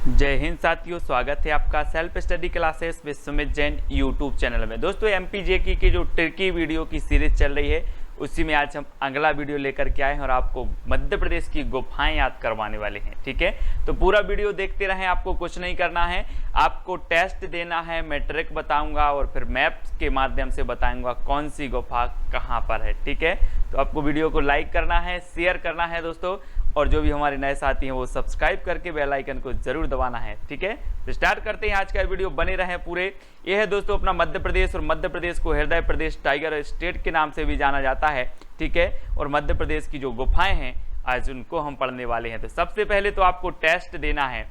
जय हिंद साथियों, स्वागत है आपका self study classes with Sumit Jain YouTube channel में। दोस्तों एमपीजेकी की जो ट्रिकी वीडियो की सीरीज चल रही है उसी में आज हम अगला वीडियो लेकर के आए हैं और आपको मध्य प्रदेश की गुफाएं याद करवाने वाले हैं। ठीक है, तो पूरा वीडियो देखते रहें। आपको कुछ नहीं करना है, आपको टेस्ट देना है, मैं ट्रिक बताऊंगा और फिर मैप्स के माध्यम से बताऊंगा कौन सी गुफा कहाँ पर है। ठीक है, तो आपको वीडियो को लाइक करना है, शेयर करना है दोस्तों, और जो भी हमारे नए साथी हैं वो सब्सक्राइब करके बेल आइकन को जरूर दबाना है। ठीक है, तो स्टार्ट करते हैं आज का वीडियो, बने रहें पूरे। ये है दोस्तों अपना मध्य प्रदेश, और मध्य प्रदेश को हृदय प्रदेश टाइगर स्टेट के नाम से भी जाना जाता है। ठीक है, और मध्य प्रदेश की जो गुफाएं हैं आज उनको हम पढ़ने वाले हैं। तो सबसे पहले तो आपको टेस्ट देना है,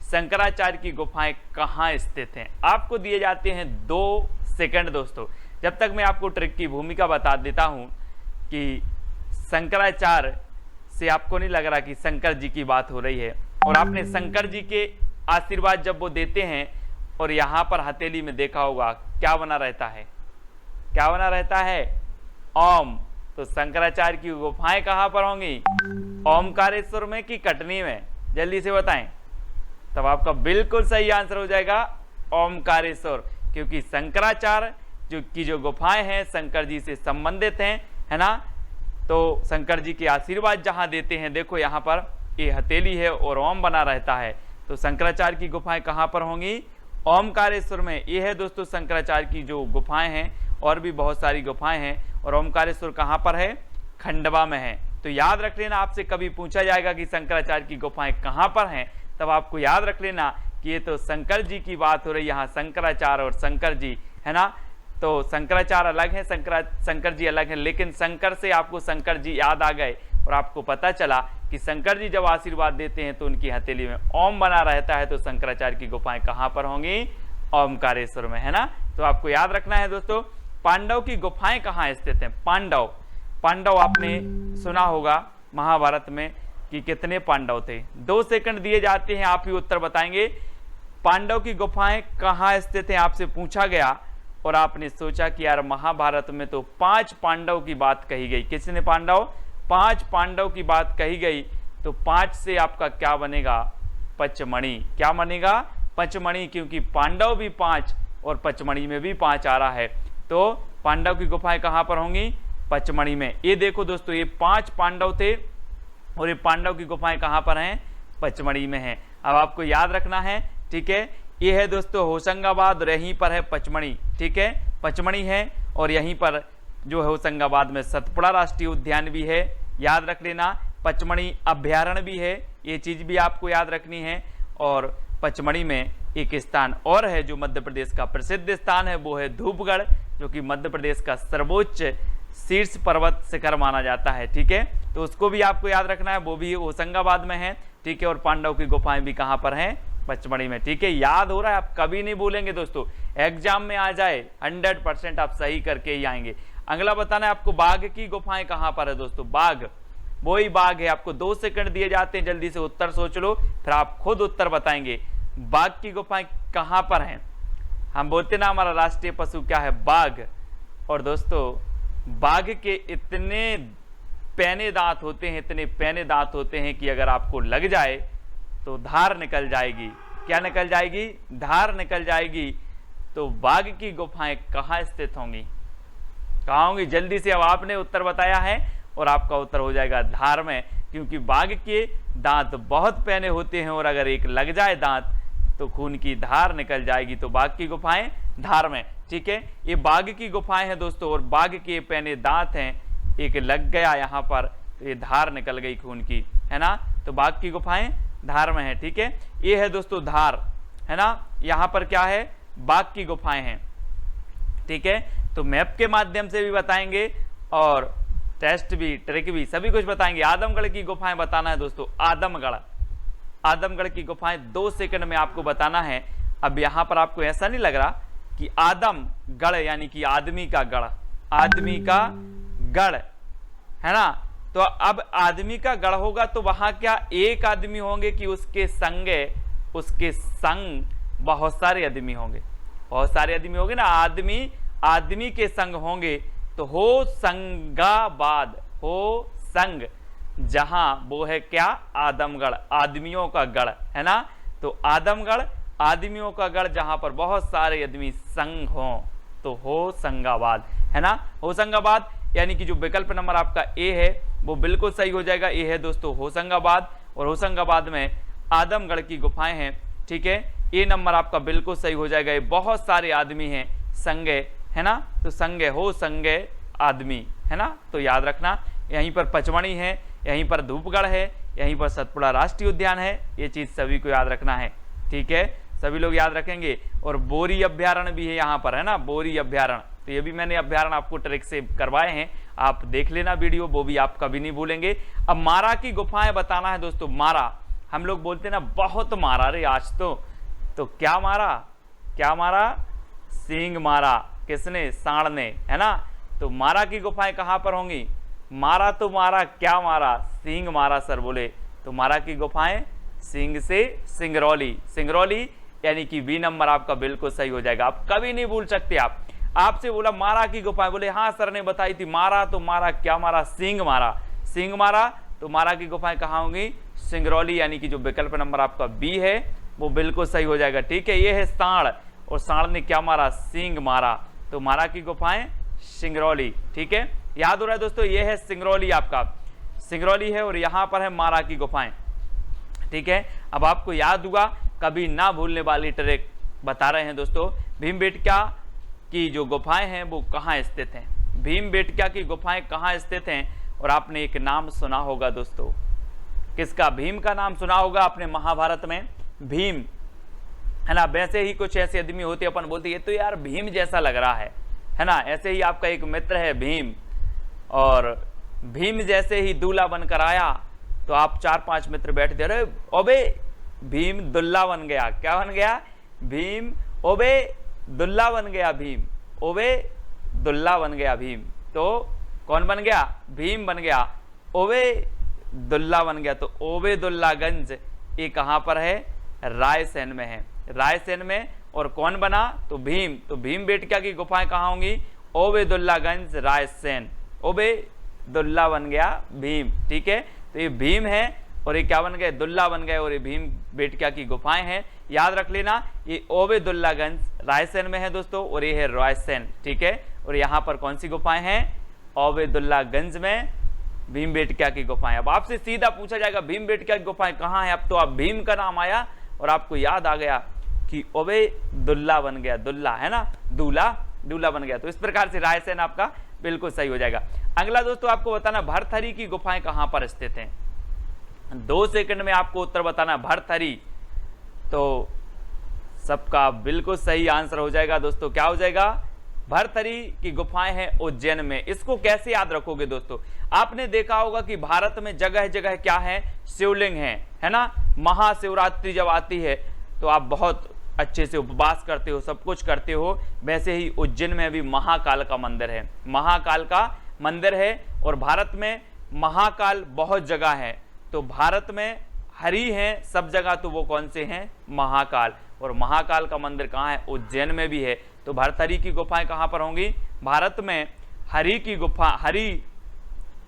शंकराचार्य की गुफाएं कहाँ स्थित हैं। आपको दिए जाते हैं 2 सेकंड दोस्तों, जब तक मैं आपको ट्रिक की भूमिका बता देता हूं कि शंकराचार्य से आपको नहीं लग रहा कि शंकर जी की बात हो रही है, और आपने शंकर जी के आशीर्वाद जब वो देते हैं और यहाँ पर हथेली में देखा होगा क्या बना रहता है, क्या बना रहता है, ओम। तो शंकराचार्य की गुफाएं कहाँ पर होंगी, ओमकारेश्वर में कि कटनी में, जल्दी से बताएं। तब आपका बिल्कुल सही आंसर हो जाएगा ओमकारेश्वर, क्योंकि शंकराचार्य जो गुफाएं हैं शंकर जी से संबंधित हैं, है ना। तो शंकर जी के आशीर्वाद जहां देते हैं, देखो यहाँ पर ये हथेली है और ओम बना रहता है। तो शंकराचार्य की गुफाएं कहाँ पर होंगी, ओमकारेश्वर में। ये है दोस्तों शंकराचार्य की जो गुफाएं हैं, और भी बहुत सारी गुफाएं हैं, और ओमकारेश्वर कहाँ पर है, खंडवा में है। तो याद रख लेना, आपसे कभी पूछा जाएगा कि शंकराचार्य की गुफाएं कहाँ पर हैं, तब आपको याद रख लेना कि ये तो शंकर जी की बात हो रही है, यहाँ शंकराचार्य और शंकर जी, है ना। तो शंकराचार्य अलग है, शंकर जी अलग है, लेकिन शंकर से आपको शंकर जी याद आ गए और आपको पता चला कि शंकर जी जब आशीर्वाद देते हैं तो उनकी हथेली में ओम बना रहता है। तो शंकराचार्य की गुफाएं कहाँ पर होंगी, ओमकारेश्वर में, है ना। तो आपको याद रखना है दोस्तों। पांडव की गुफाएं कहाँ स्थित हैं, पांडव आपने सुना होगा महाभारत में कि कितने पांडव थे। 2 सेकंड दिए जाते हैं, आप ही उत्तर बताएंगे। पांडव की गुफाएं कहाँ स्थित हैं आपसे पूछा गया, और आपने सोचा कि यार महाभारत में तो 5 पांडव की बात कही गई। किसने, पांडव, 5 पांडव की बात कही गई। तो 5 से आपका क्या बनेगा, पचमणि। क्या बनेगा, पचमणि, क्योंकि पांडव भी 5 और पचमणि में भी 5 आ रहा है। तो पांडव की गुफाएं कहां पर होंगी, पचमणि में। ये देखो दोस्तों, ये 5 पांडव थे और ये पांडव की गुफाएं कहां पर हैं, पचमणि में हैं। अब आपको याद रखना है। ठीक है, ये है दोस्तों होशंगाबाद, और यहीं पर है पचमणी। ठीक है, पचमणी है, और यहीं पर जो है होशंगाबाद में सतपुड़ा राष्ट्रीय उद्यान भी है, याद रख लेना। पचमणी अभ्यारण्य भी है, ये चीज भी आपको याद रखनी है। और पचमणी में एक स्थान और है जो मध्य प्रदेश का प्रसिद्ध स्थान है, वो है धूपगढ़, जो कि मध्य प्रदेश का सर्वोच्च शीर्ष पर्वत शिखर माना जाता है। ठीक है, तो उसको भी आपको याद रखना है, वो भी होशंगाबाद में है। ठीक है, और पांडव की गुफाएं भी कहाँ पर हैं, पचमढ़ी में। ठीक है, याद हो रहा है, आप कभी नहीं भूलेंगे दोस्तों, एग्जाम में आ जाए 100% आप सही करके ही आएंगे। अगला बताना है आपको, बाघ की गुफाएं कहां पर है दोस्तों, बाघ, वही बाघ है। आपको 2 सेकंड दिए जाते हैं, जल्दी से उत्तर सोच लो, फिर आप खुद उत्तर बताएंगे। बाघ की गुफाएं कहां पर हैं, हम बोलते ना हमारा राष्ट्रीय पशु क्या है, बाघ। और दोस्तों बाघ के इतने पैने दांत होते हैं, इतने पैने दांत होते हैं कि अगर आपको लग जाए तो धार निकल जाएगी। क्या निकल जाएगी, धार निकल जाएगी। तो बाघ की गुफाएं कहां स्थित होंगी, कहां होंगी, जल्दी से। अब आपने उत्तर बताया है और आपका उत्तर हो जाएगा धार में, क्योंकि बाघ के दांत बहुत पैने होते हैं और अगर एक लग जाए दांत तो खून की धार निकल जाएगी। तो बाघ की गुफाएं धार में। ठीक है, ये बाघ की गुफाएं हैं दोस्तों, और बाघ के पैने दांत हैं, एक लग गया यहाँ पर तो ये धार निकल गई खून की, है ना। तो बाघ की गुफाएं धार में है। ठीक है, ये है दोस्तों धार, है ना। यहां पर क्या है, बाघ की गुफाएं हैं। ठीक है, तो मैप के माध्यम से भी बताएंगे और टेस्ट भी, ट्रिक भी, सभी कुछ बताएंगे। आदमगढ़ की गुफाएं बताना है दोस्तों, आदमगढ़ की गुफाएं 2 सेकंड में आपको बताना है। अब यहां पर आपको ऐसा नहीं लग रहा कि आदमगढ़ यानी कि आदमी का गढ़, आदमी का गढ़, है ना। तो अब आदमी का गढ़ होगा तो वहां क्या एक आदमी होंगे कि उसके संग बहुत सारे आदमी होंगे, बहुत सारे आदमी होंगे ना, आदमी के संग होंगे। तो हो संगाबाद, हो संग, जहां वो है क्या, आदमगढ़, आदमियों का गढ़, है ना। तो आदमगढ़, आदमियों का गढ़ जहां पर बहुत सारे आदमी संग हों, तो होशंगाबाद, है ना, होशंगाबाद। यानी कि जो विकल्प नंबर आपका ए है वो बिल्कुल सही हो जाएगा। ए है दोस्तों होशंगाबाद, और होशंगाबाद में आदमगढ़ की गुफाएं हैं, ठीक है। ए नंबर आपका बिल्कुल सही हो जाएगा। ये बहुत सारे आदमी हैं संगे, है ना, तो संगे हो संगे आदमी, है ना, तो याद रखना। यहीं पर पचमढ़ी है, यहीं पर धूपगढ़ है, यहीं पर सतपुड़ा राष्ट्रीय उद्यान है। ये चीज सभी को याद रखना है, ठीक है, सभी लोग याद रखेंगे। और बोरी अभ्यारण्य भी है यहाँ पर, है ना, बोरी अभ्यारण्य, तो ये भी मैंने अभ्यारण्य आपको ट्रिक से करवाए हैं, आप देख लेना वीडियो, वो भी आप कभी नहीं भूलेंगे। अब मारा की गुफाएं बताना है दोस्तों। मारा, हम लोग बोलते ना बहुत मारा रे आज तो क्या मारा, क्या मारा, सींग मारा, किसने, सांड ने, है ना। तो मारा की गुफाएं कहां पर होंगी, मारा तो मारा, क्या मारा, सींग मारा सर बोले, तो मारा की गुफाएं सींग से सिंगरौली, सिंगरौली यानी कि बी नंबर आपका बिल्कुल सही हो जाएगा। आप कभी नहीं भूल सकते। आपसे बोला मारा की गुफाएं, बोले हाँ सर ने बताई थी, मारा तो मारा, क्या मारा, सींग मारा, सींग मारा, तो मारा की गुफाएं कहाँ होंगी, सिंगरौली, यानी कि जो विकल्प नंबर आपका बी है वो बिल्कुल सही हो जाएगा, ठीक है। ये है सांड, और सांड ने क्या मारा, सींग मारा, तो मारा की गुफाएं सिंगरौली, ठीक है, याद हो रहा है दोस्तों। ये है सिंगरौली, आपका सिंगरौली है, और यहां पर है मारा की गुफाएं, ठीक है। अब आपको याद हुआ, कभी ना भूलने वाली ट्रिक बता रहे हैं दोस्तों। भीमबेटका की जो गुफाएं हैं वो कहाँ स्थित हैं, भीमबेटका की गुफाएं कहाँ स्थित हैं। और आपने एक नाम सुना होगा दोस्तों, किसका, भीम का नाम सुना होगा आपने, महाभारत में भीम, है ना। वैसे ही कुछ ऐसे आदमी होते, अपन बोलते ये तो यार भीम जैसा लग रहा है ना। ऐसे ही आपका एक मित्र है भीम, और भीम जैसे ही दूल्हा बनकर आया, तो आप 4-5 मित्र बैठ दे रहे, ओबे भीम दुल्ला बन गया, क्या बन गया, भीम, ओबे दुल्ला बन गया भीम, ओबे दुल्ला बन गया भीम, तो कौन बन गया, भीम बन गया, ओबे दुल्ला बन गया। तो ओबेदुल्लागंज ये कहां पर है, रायसेन में है, रायसेन में। और कौन बना, तो भीम, तो भीमबेटका की गुफाएं कहां होंगी, ओबेदुल्लागंज रायसेन, ओबेदुल्ला बन गया भीम, ठीक है। तो ये भीम है, और ये क्या बन गए, दुल्ला बन गए, और ये भीमबेटका की गुफाएं हैं, याद रख लेना। ये ओबेदुल्लागंज रायसेन में है दोस्तों, और ये है रायसेन, ठीक है। और यहाँ पर कौन सी गुफाएं हैं, ओबेदुल्लागंज में भीमबेटका की गुफाएं। अब आपसे सीधा पूछा जाएगा भीमबेटका की गुफाएं कहाँ है, अब तो आप भीम का नाम आया और आपको याद आ गया कि ओबेदुल्ला बन गया, दुल्ला, है ना, दूल्हा, दूल्हा बन गया। तो इस प्रकार से रायसेन आपका बिल्कुल सही हो जाएगा। अगला दोस्तों आपको बताना, भरथरी की गुफाएं कहां पर स्थित हैं। 2 सेकंड में आपको उत्तर बताना, भरथरी, तो सबका बिल्कुल सही आंसर हो जाएगा दोस्तों, क्या हो जाएगा, भरथरी की गुफाएं हैं उज्जैन में। इसको कैसे याद रखोगे दोस्तों, आपने देखा होगा कि भारत में जगह जगह क्या है, शिवलिंग है ना। महाशिवरात्रि जब आती है तो आप बहुत अच्छे से उपवास करते हो, सब कुछ करते हो। वैसे ही उज्जैन में भी महाकाल का मंदिर है, महाकाल का मंदिर है। और भारत में महाकाल बहुत जगह है, तो भारत में हरि हैं सब जगह, तो वो कौन से हैं, महाकाल। और महाकाल का मंदिर कहाँ है, उज्जैन में भी है। तो भरथरी की गुफाएं कहाँ पर होंगी, भारत में हरि की गुफा, हरि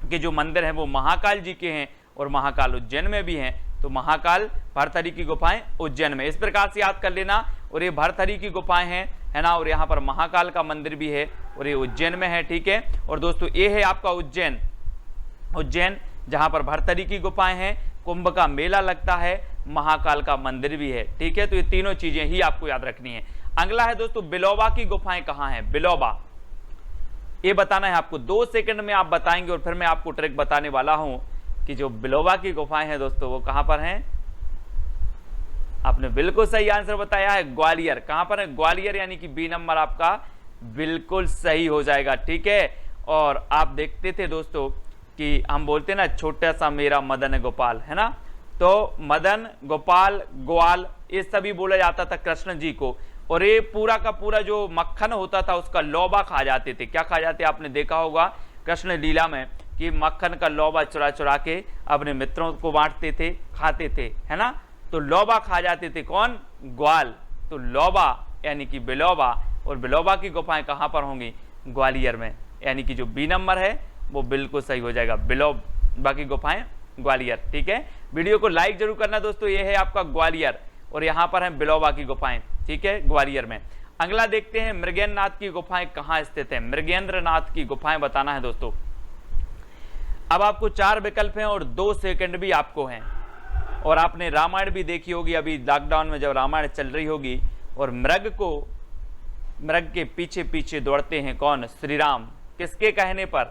के जो मंदिर हैं वो महाकाल जी के हैं, और महाकाल उज्जैन में भी हैं। तो महाकाल, भरथरी की गुफाएं उज्जैन में, इस प्रकार से याद कर लेना। और ये भरथरी की गुफाएं हैं, है ना, और यहाँ पर महाकाल का मंदिर भी है, और ये उज्जैन में है, ठीक है। और दोस्तों ये है आपका उज्जैन, उज्जैन जहाँ पर भरथरी की गुफाएं हैं, कुंभ का मेला लगता है, महाकाल का मंदिर भी है, ठीक है। तो ये तीनों चीजें ही आपको याद रखनी है। अगला है दोस्तों, बिलोबा की गुफाएं कहाँ हैं, बिलोबा, ये बताना है आपको। 2 सेकंड में आप बताएंगे, और फिर मैं आपको ट्रिक बताने वाला हूं कि जो बिलोबा की गुफाएं हैं दोस्तों वो कहां पर हैं। आपने बिल्कुल सही आंसर बताया है, ग्वालियर। कहां पर है, ग्वालियर, यानी कि बी नंबर आपका बिल्कुल सही हो जाएगा, ठीक है। और आप देखते थे दोस्तों कि हम बोलते ना, छोटा सा मेरा मदन गोपाल, है ना, तो मदन गोपाल ग्वाल ये सभी बोला जाता था कृष्ण जी को। और ये पूरा का पूरा जो मक्खन होता था उसका लौबा खा जाते थे। क्या खा जाते, आपने देखा होगा कृष्ण लीला में कि मक्खन का लौबा चुरा चुरा के अपने मित्रों को बांटते थे, खाते थे, है ना। तो लौबा खा जाते थे कौन, ग्वाल। तो लौबा यानी कि बिलोबा, और बिलोबा की गुफाएं कहां पर होंगी, ग्वालियर में, यानी कि जो बी नंबर है वो बिल्कुल सही हो जाएगा, बिलोबा की गुफाएं ग्वालियर, ठीक है। वीडियो को लाइक जरूर करना दोस्तों। ये है आपका ग्वालियर, और यहाँ पर है बिलोबा की गुफाएं, ठीक है, ग्वालियर में। अगला देखते हैं मृगेंद्र नाथ की गुफाएं कहाँ स्थित है। मृगेंद्र नाथ की गुफाएं बताना है दोस्तों। अब आपको 4 विकल्प हैं और 2 सेकंड भी आपको हैं। और आपने रामायण भी देखी होगी, अभी लॉकडाउन में जब रामायण चल रही होगी, और मृग के पीछे पीछे दौड़ते हैं कौन? श्री राम। किसके कहने पर?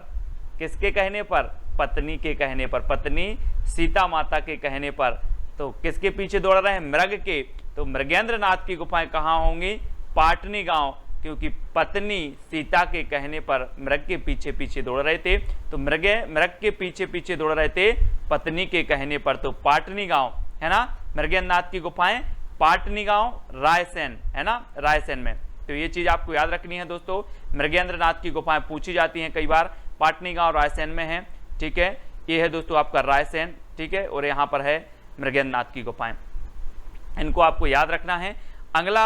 किसके कहने पर? पत्नी के कहने पर, पत्नी सीता माता के कहने पर। तो किसके पीछे दौड़ रहे हैं? मृग के। तो मृगेंद्र नाथ की गुफाएं कहाँ होंगी? पाटनी गांव, क्योंकि पत्नी सीता के कहने पर मृग के पीछे पीछे दौड़ रहे थे। तो मृग के पीछे पीछे दौड़ रहे थे पत्नी के कहने पर, तो पाटनी गांव है ना। मृगेंद्र नाथ की गुफाएं पाटनी गांव, रायसेन है ना, रायसेन में। तो ये चीज आपको याद रखनी है दोस्तों। मृगेंद्र नाथ की गुफाएं पूछी जाती हैं कई बार, पाटनी गांव रायसेन में है, ठीक है। ये है दोस्तों आपका रायसेन, ठीक है, और यहाँ पर है मृगेंद्र नाथ की गुफाएं, इनको आपको याद रखना है। अगला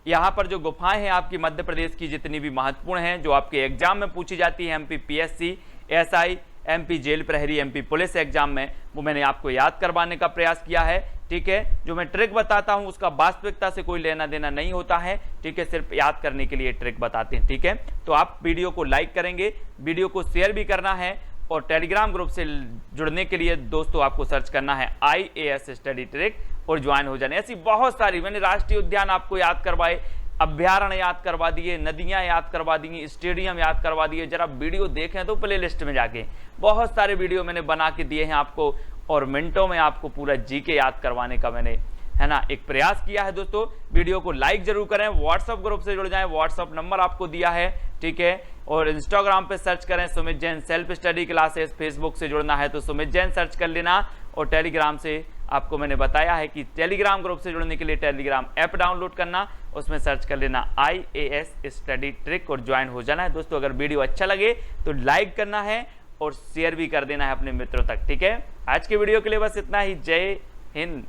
यहाँ पर जो गुफाएं हैं आपकी मध्य प्रदेश की जितनी भी महत्वपूर्ण हैं, जो आपके एग्जाम में पूछी जाती है, MP PSC, SI, MP jail प्रहरी, एमपी पुलिस एग्जाम में, वो मैंने आपको याद करवाने का प्रयास किया है, ठीक है। जो मैं ट्रिक बताता हूं उसका वास्तविकता से कोई लेना देना नहीं होता है, ठीक है, सिर्फ याद करने के लिए ट्रिक बताते हैं, ठीक है। तो आप वीडियो को लाइक करेंगे, वीडियो को शेयर भी करना है, और टेलीग्राम ग्रुप से जुड़ने के लिए दोस्तों आपको सर्च करना है IAS स्टडी ट्रिक और ज्वाइन हो जाने। ऐसी बहुत सारी, मैंने राष्ट्रीय उद्यान आपको याद करवाए, अभ्यारण्य याद करवा दिए, नदियां याद करवा दी, स्टेडियम याद करवा दिए। जरा वीडियो देखें तो प्लेलिस्ट में जाके बहुत सारे वीडियो मैंने बना के दिए हैं आपको, और मिनटों में आपको पूरा जीके याद करवाने का मैंने, है ना, एक प्रयास किया है दोस्तों। वीडियो को लाइक जरूर करें, व्हाट्सएप ग्रुप से जुड़ जाएं, व्हाट्सएप नंबर आपको दिया है, ठीक है। और इंस्टाग्राम पे सर्च करें Sumit Jain self study classes, Facebook से जुड़ना है तो सुमित जैन सर्च कर लेना, और टेलीग्राम से आपको मैंने बताया है कि टेलीग्राम ग्रुप से जुड़ने के लिए टेलीग्राम ऐप डाउनलोड करना, उसमें सर्च कर लेना IAS स्टडी ट्रिक और ज्वाइन हो जाना है दोस्तों। अगर वीडियो अच्छा लगे तो लाइक करना है और शेयर भी कर देना है अपने मित्रों तक, ठीक है। आज के वीडियो के लिए बस इतना ही। जय हिंद।